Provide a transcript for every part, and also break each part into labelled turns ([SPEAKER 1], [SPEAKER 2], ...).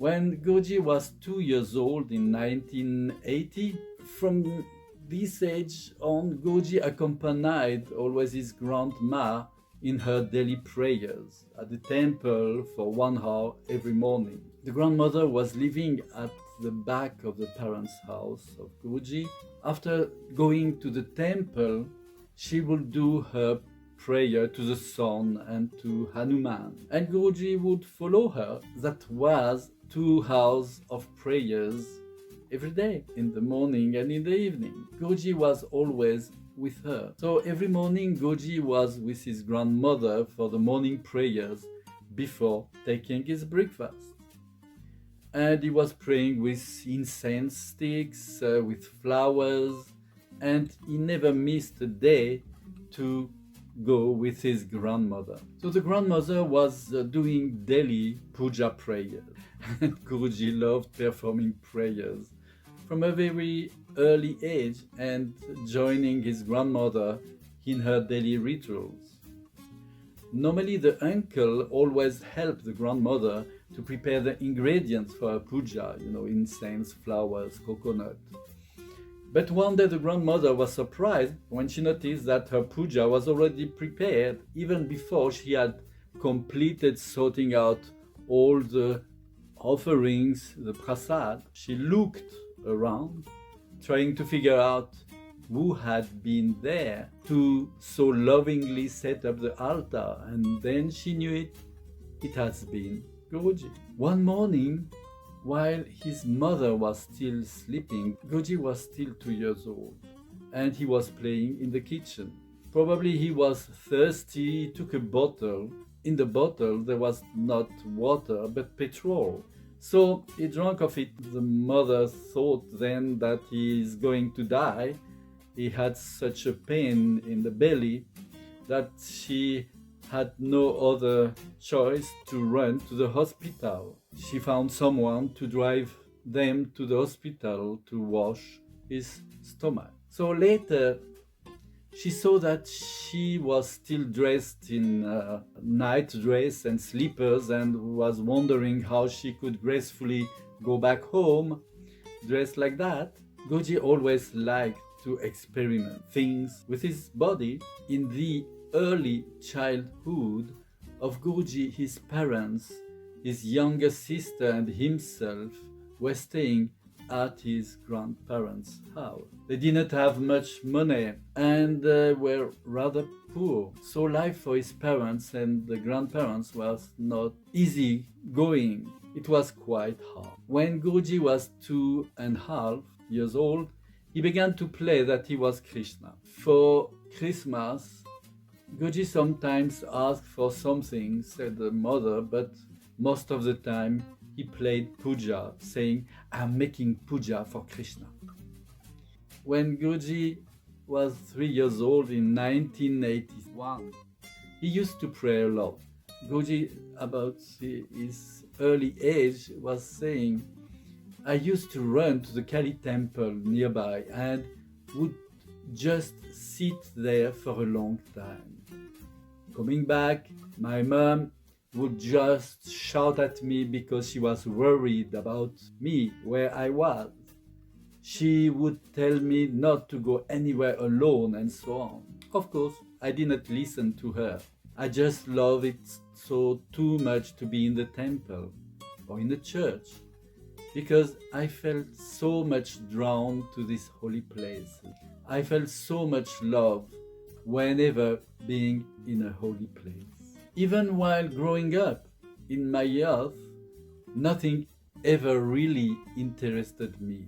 [SPEAKER 1] When Guruji was 2 years old in 1980, from this age on, Guruji accompanied always his grandma in her daily prayers at the temple for 1 hour every morning. The grandmother was living at the back of the parents' house of Guruji. After going to the temple, she would do her prayer to the sun and to Hanuman, and Guruji would follow her. That was 2 hours of prayers every day, in the morning and in the evening. Guruji was always with her. So every morning Guruji was with his grandmother for the morning prayers before taking his breakfast. And he was praying with incense sticks, with flowers, and he never missed a day to go with his grandmother. So the grandmother was doing daily puja prayers, and Guruji loved performing prayers from a very early age and joining his grandmother in her daily rituals. Normally the uncle always helped the grandmother to prepare the ingredients for a puja, incense, flowers, coconut. But one day the grandmother was surprised when she noticed that her puja was already prepared even before she had completed sorting out all the offerings, the prasad. She looked around, trying to figure out who had been there to so lovingly set up the altar, and then she knew it has been Guruji. One morning, while his mother was still sleeping, Guruji was still 2 years old, and he was playing in the kitchen. Probably he was thirsty, he took a bottle. In the bottle there was not water but petrol. So he drank of it. The mother thought then that he is going to die. He had such a pain in the belly that she had no other choice to run to the hospital. She found someone to drive them to the hospital to wash his stomach. So later, she saw that she was still dressed in a night dress and slippers and was wondering how she could gracefully go back home dressed like that. Guruji always liked to experiment things with his body. In the early childhood of Guruji, his parents, his younger sister and himself were staying at his grandparents' house. They did not have much money and were rather poor. So life for his parents and the grandparents was not easy going. It was quite hard. When Guruji was 2.5 years old, he began to play that he was Krishna. For Christmas, Guruji sometimes asked for something, said the mother, but most of the time he played puja, saying, "I'm making puja for Krishna." When Guruji was 3 years old in 1981, he used to pray a lot. Guruji, about his early age, was saying, "I used to run to the Kali temple nearby and would just sit there for a long time. Coming back, my mom would just shout at me because she was worried about me, where I was. She would tell me not to go anywhere alone and so on. Of course, I did not listen to her. I just loved it so too much to be in the temple or in the church, because I felt so much drawn to this holy place. I felt so much love whenever being in a holy place. Even while growing up in my youth, nothing ever really interested me,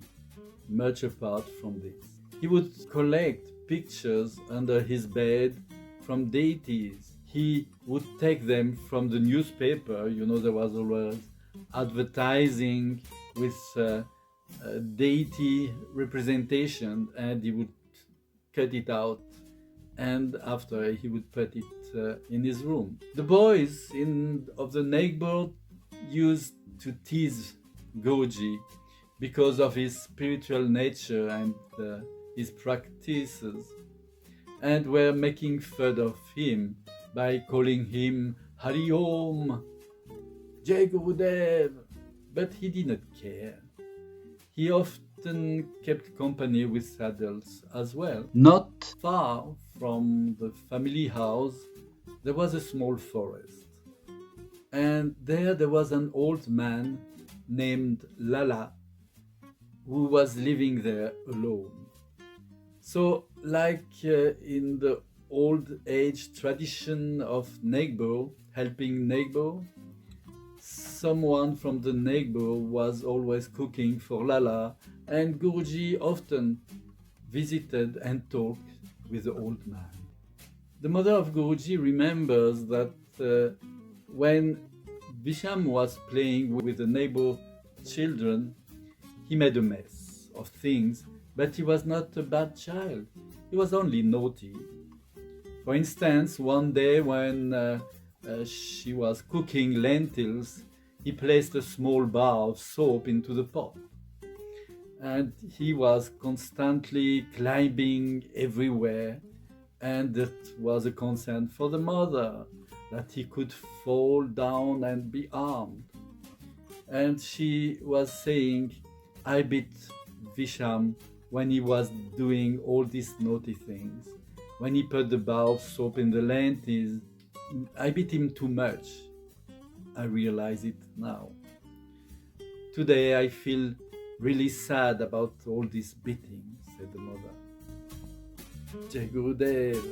[SPEAKER 1] much apart from this. He would collect pictures under his bed from deities. He would take them from the newspaper. There was always advertising with deity representation, and he would cut it out, and after he would put it in his room. The boys of the neighborhood used to tease Guruji because of his spiritual nature and his practices, and were making fun of him by calling him Hari Om, Jai Gurudev, but he did not care. He often kept company with adults as well. Not far from the family house, there was a small forest. And there was an old man named Lala who was living there alone. So, like in the old age tradition of neighbor helping neighbor, someone from the neighbor was always cooking for Lala, and Guruji often visited and talked with the old man. The mother of Guruji remembers that when Visham was playing with the neighbor children, he made a mess of things, but he was not a bad child. He was only naughty. For instance, one day when she was cooking lentils, he placed a small bar of soap into the pot. And he was constantly climbing everywhere, and that was a concern for the mother, that he could fall down and be harmed. And she was saying, I beat Visham when he was doing all these naughty things. When he put the bar of soap in the lentils, I beat him too much. I realize it now. Today I feel really sad about all these beatings, said the mother. Jai Gurudev.